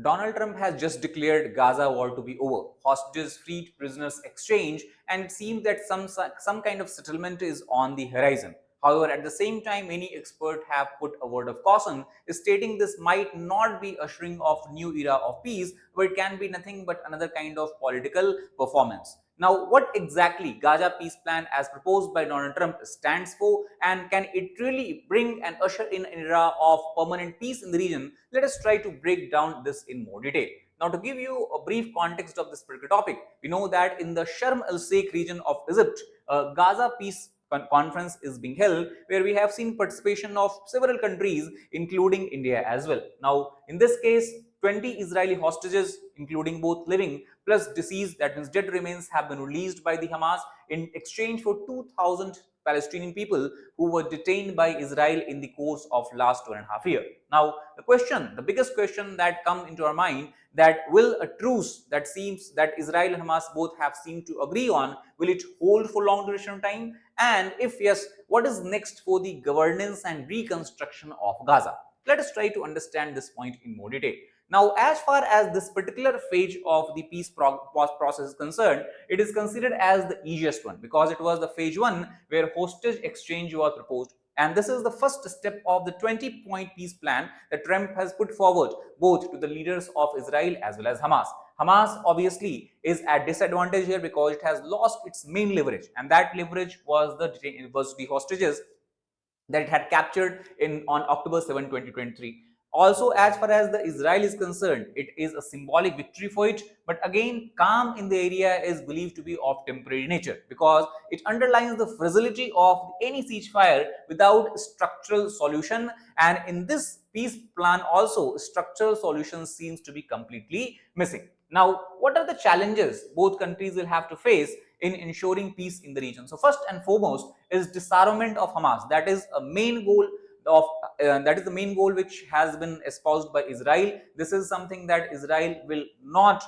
Donald Trump has just declared Gaza war to be over, hostages freed, prisoners exchanged, and it seems that some kind of settlement is on the horizon. However, at the same time, many experts have put a word of caution, stating this might not be ushering of new era of peace, but it can be nothing but another kind of political performance. Now, what exactly Gaza peace plan as proposed by Donald Trump stands for, and can it really bring and usher in an era of permanent peace in the region? Let us try to break down this in more detail. Now, to give you a brief context of this particular topic, we know that in the Sharm el-Sheikh region of Egypt, Gaza peace conference is being held, where we have seen participation of several countries including India as well. Now in this case, 20 Israeli hostages including both living plus deceased, that means dead remains, have been released by the Hamas in exchange for 2,000 Palestinian people who were detained by Israel in the course of last 1.5 years. Now the biggest question that come into our mind, that will a truce that seems that Israel and Hamas both have seemed to agree on, will it hold for long duration of time? And if yes, what is next for the governance and reconstruction of Gaza? Let us try to understand this point in more detail. Now, as far as this particular phase of the peace process is concerned, it is considered as the easiest one because it was the phase 1 where hostage exchange was proposed. And this is the first step of the 20-point peace plan that Trump has put forward both to the leaders of Israel as well as Hamas. Hamas obviously is at disadvantage here because it has lost its main leverage, and that leverage was the hostages that it had captured on October 7, 2023. Also, as far as the Israel is concerned, it is a symbolic victory for it. But again, calm in the area is believed to be of temporary nature because it underlines the fragility of any ceasefire without structural solution. And in this peace plan also, structural solution seems to be completely missing. Now, what are the challenges both countries will have to face in ensuring peace in the region? So first and foremost is disarmament of Hamas. That is a main goal of that is the main goal which has been espoused by Israel. This is something that Israel will not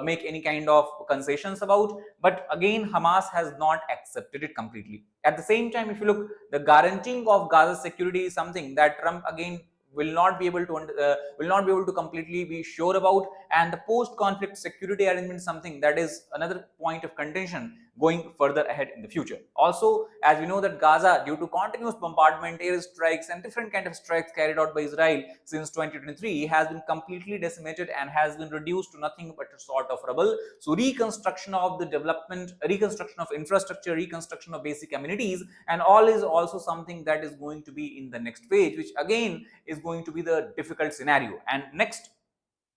make any kind of concessions about, but again Hamas has not accepted it completely. At the same time, if you look, the guaranteeing of Gaza's security is something that Trump again will not be able to completely be sure about, and the post conflict security arrangement is something that is another point of contention going further ahead in the future. Also, as we know that Gaza, due to continuous bombardment, air strikes and different kind of strikes carried out by Israel since 2023, has been completely decimated and has been reduced to nothing but a sort of rubble. So reconstruction of the development, reconstruction of infrastructure, reconstruction of basic amenities and all is also something that is going to be in the next page, which again is going to be the difficult scenario. And next,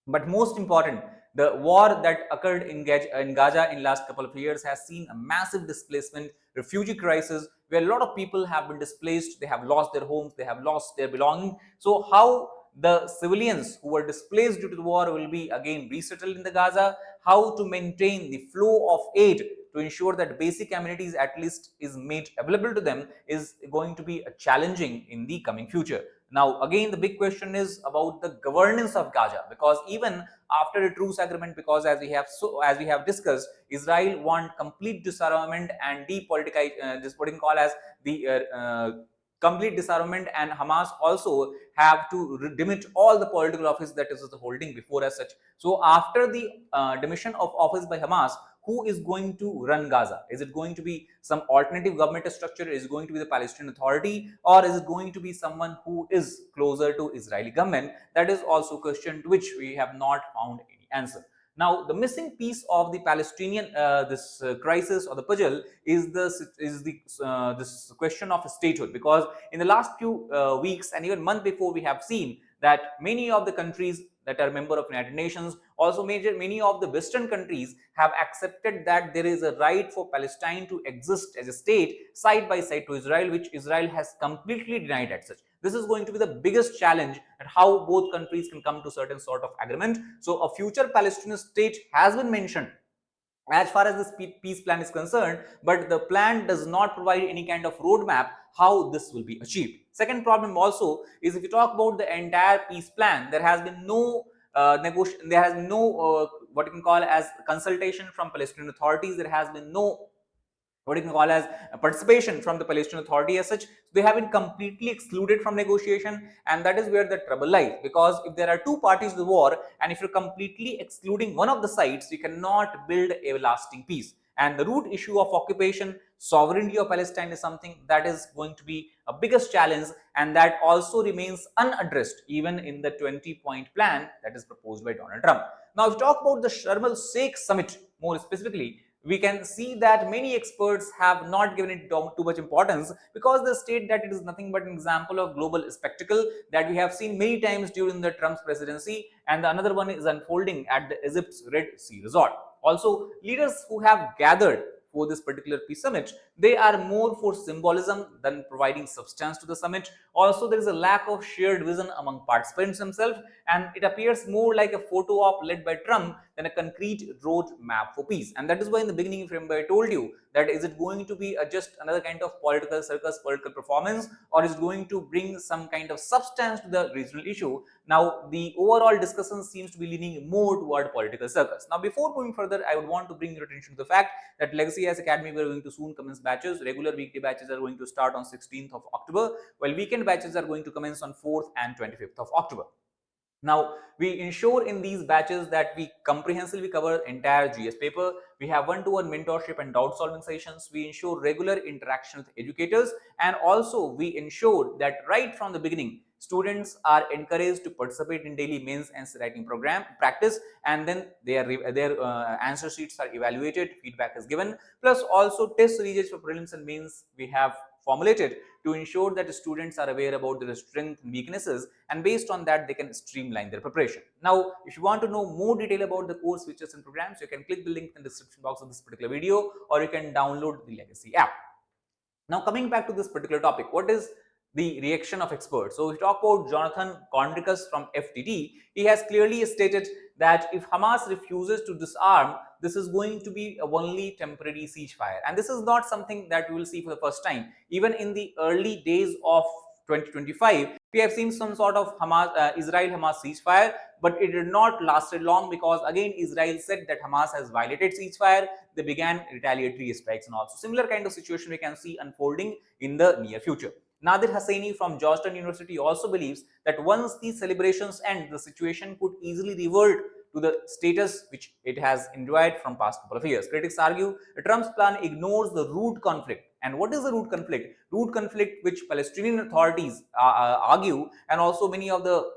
but most important, the war that occurred in Gaza in last couple of years has seen a massive displacement, refugee crisis, where a lot of people have been displaced, they have lost their homes, they have lost their belongings. So how the civilians who were displaced due to the war will be again resettled in the Gaza, how to maintain the flow of aid to ensure that basic amenities at least is made available to them is going to be challenging in the coming future. Now, again, the big question is about the governance of Gaza, because even after a truce agreement, because as we have discussed, Israel want complete disarmament and depoliticization, this what you call as the complete disarmament, and Hamas also have to demit all the political office that is holding before as such. So after the demission of office by Hamas, who is going to run Gaza? Is it going to be some alternative government structure? Is it going to be the Palestinian Authority, or is it going to be someone who is closer to Israeli government? That is also a question to which we have not found any answer. Now, the missing piece of the Palestinian this crisis or the puzzle is this question of statehood, because in the last few weeks and even month before, we have seen that many of the countries that are member of United Nations, also many of the Western countries have accepted that there is a right for Palestine to exist as a state side by side to Israel, which Israel has completely denied as such. This is going to be the biggest challenge at how both countries can come to certain sort of agreement. So a future Palestinian state has been mentioned as far as this peace plan is concerned, but the plan does not provide any kind of roadmap how this will be achieved. Second problem also is, if you talk about the entire peace plan, there has been no there has no what you can call as consultation from Palestinian authorities. There has been no what you can call as participation from the Palestinian Authority as such. They have been completely excluded from negotiation, and that is where the trouble lies. Because if there are two parties to the war, and if you're completely excluding one of the sides, you cannot build a lasting peace. And the root issue of occupation, sovereignty of Palestine is something that is going to be a biggest challenge, and that also remains unaddressed even in the 20-point plan that is proposed by Donald Trump. Now, if we talk about the Sharm el Sheikh summit more specifically, we can see that many experts have not given it too much importance, because they state that it is nothing but an example of global spectacle that we have seen many times during the Trump's presidency, and the another one is unfolding at the Egypt's Red Sea resort. Also, leaders who have gathered for this particular peace summit, they are more for symbolism than providing substance to the summit. Also, there is a lack of shared vision among participants themselves, and it appears more like a photo op led by Trump than a concrete road map for peace. And that is why in the beginning, if remember, I told you that is it going to be just another kind of political circus, political performance, or is it going to bring some kind of substance to the regional issue? Now, the overall discussion seems to be leaning more toward political circus. Now, before moving further, I would want to bring your attention to the fact that Legacy IAS Academy, we are going to soon commence batches. Regular weekday batches are going to start on 16th of October, while weekend batches are going to commence on 4th and 25th of October. Now, we ensure in these batches that we comprehensively cover entire GS paper. We have one-to-one mentorship and doubt solving sessions. We ensure regular interaction with educators, and also we ensure that right from the beginning, students are encouraged to participate in daily mains and writing program practice, and then their answer sheets are evaluated, feedback is given, plus also test series for prelims and mains we have formulated to ensure that students are aware about their strengths and weaknesses, and based on that they can streamline their preparation. Now, if you want to know more detail about the course features and programs, you can click the link in the description box of this particular video, or you can download the Legacy app. Now, coming back to this particular topic, what is the reaction of experts? So, we talk about Jonathan Conricus from FTT. He has clearly stated that if Hamas refuses to disarm, this is going to be a only temporary ceasefire. And this is not something that we will see for the first time. Even in the early days of 2025, we have seen some sort of Israel-Hamas ceasefire, but it did not last long, because again Israel said that Hamas has violated ceasefire. They began retaliatory strikes, and also similar kind of situation we can see unfolding in the near future. Nadir Hosseini from Georgetown University also believes that once these celebrations end, the situation could easily revert to the status which it has enjoyed from past couple of years. Critics argue that Trump's plan ignores the root conflict. And what is the root conflict? Root conflict which Palestinian authorities argue, and also many of the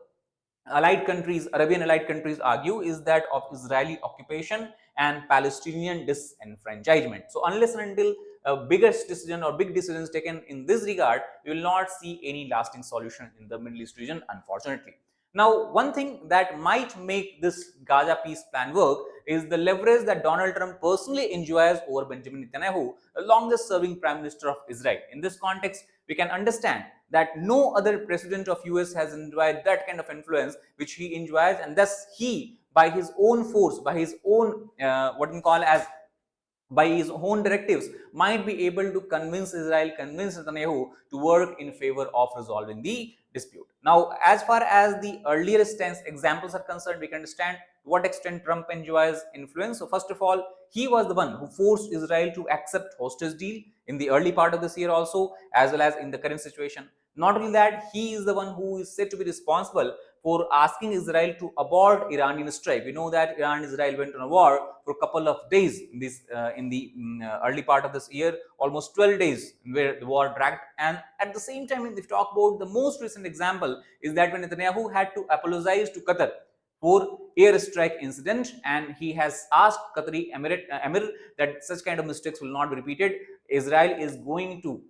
allied countries, Arabian allied countries argue, is that of Israeli occupation and Palestinian disenfranchisement. So unless and until a biggest decision or big decisions taken in this regard, you will not see any lasting solution in the Middle East region, unfortunately. Now, one thing that might make this Gaza peace plan work is the leverage that Donald Trump personally enjoys over Benjamin Netanyahu, the longest serving Prime Minister of Israel. In this context, we can understand that no other president of US has enjoyed that kind of influence which he enjoys, and thus he, by his own force, by his own what we call as by his own directives, might be able to convince Israel, convince Netanyahu to work in favor of resolving the dispute. Now, as far as the earlier stance examples are concerned, we can understand to what extent Trump enjoys influence. So, first of all, he was the one who forced Israel to accept hostage deal in the early part of this year also, as well as in the current situation. Not only that, he is the one who is said to be responsible for asking Israel to abort Iranian strike. We know that Iran and Israel went on a war for a couple of days in this in the early part of this year, almost 12 days where the war dragged. And at the same time, if we talk about the most recent example, is that when Netanyahu had to apologize to Qatar for airstrike incident, and he has asked Qatari Emir that such kind of mistakes will not be repeated. Israel is going to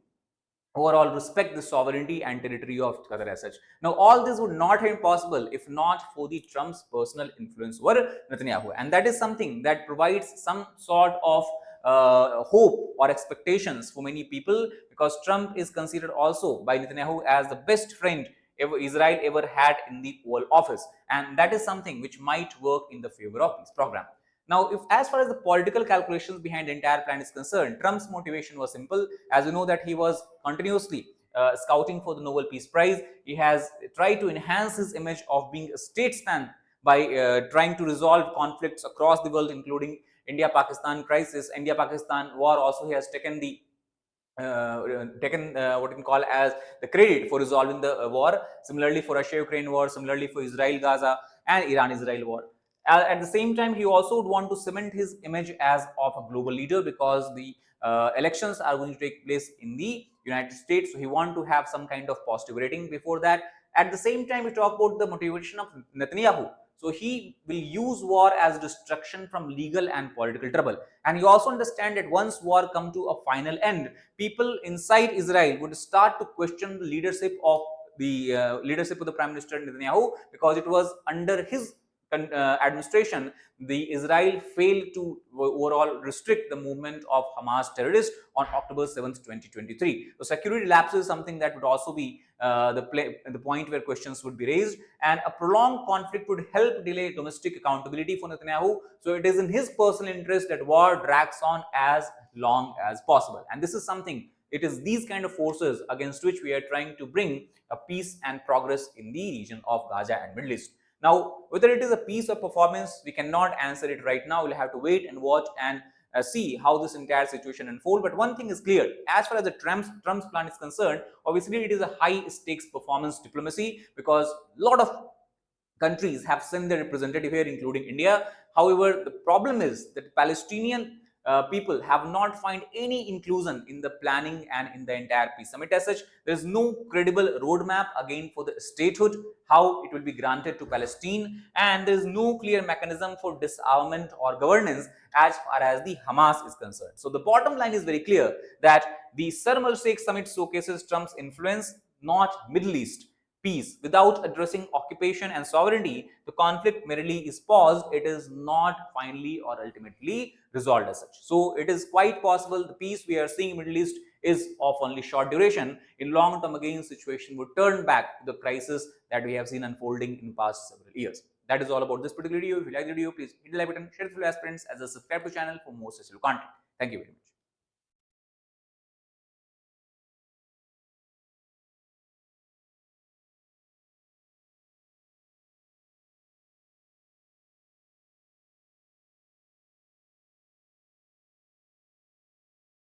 overall respect the sovereignty and territory of Qatar as such. Now, all this would not have been possible if not for the Trump's personal influence over Netanyahu, and that is something that provides some sort of hope or expectations for many people, because Trump is considered also by Netanyahu as the best friend Israel ever had in the Oval Office, and that is something which might work in the favor of this program. Now, if as far as the political calculations behind the entire plan is concerned, Trump's motivation was simple. As you know that he was continuously scouting for the Nobel Peace Prize. He has tried to enhance his image of being a statesman by trying to resolve conflicts across the world, including India-Pakistan crisis, India-Pakistan war also he has taken the what you can call as the credit for resolving the war. Similarly for Russia-Ukraine war, similarly for Israel-Gaza and Iran-Israel war. At the same time, he also would want to cement his image as of a global leader, because the elections are going to take place in the United States. So he want to have some kind of positive rating before that. At the same time, we talk about the motivation of Netanyahu. So he will use war as destruction from legal and political trouble. And you also understand that once war come to a final end, people inside Israel would start to question the leadership of the Prime Minister Netanyahu, because it was under his administration the Israel failed to overall restrict the movement of Hamas terrorists on October 7th, 2023. So security lapses is something that would also be the point where questions would be raised, and a prolonged conflict would help delay domestic accountability for Netanyahu. So it is in his personal interest that war drags on as long as possible. And this is something, it is these kind of forces against which we are trying to bring a peace and progress in the region of Gaza and Middle East. Now, whether it is a piece or performance, we cannot answer it right now. We'll have to wait and watch and see how this entire situation unfolds. But one thing is clear: as far as the Trump's plan is concerned, obviously it is a high stakes performance diplomacy, because a lot of countries have sent their representative here, including India. However, the problem is that Palestinian people have not found any inclusion in the planning and in the entire peace summit. As such, there is no credible roadmap again for the statehood, how it will be granted to Palestine, and there is no clear mechanism for disarmament or governance as far as the Hamas is concerned. So the bottom line is very clear that the Sharm el-Sheikh summit showcases Trump's influence, not Middle East peace. Without addressing occupation and sovereignty, the conflict merely is paused. It is not finally or ultimately resolved as such. So it is quite possible the peace we are seeing in Middle East is of only short duration. In long term, again, situation would turn back to the crisis that we have seen unfolding in past several years. That is all about this particular video. If you like the video, please hit the like button, share it with your friends, as well as subscribe to the channel for more such content. Thank you very much.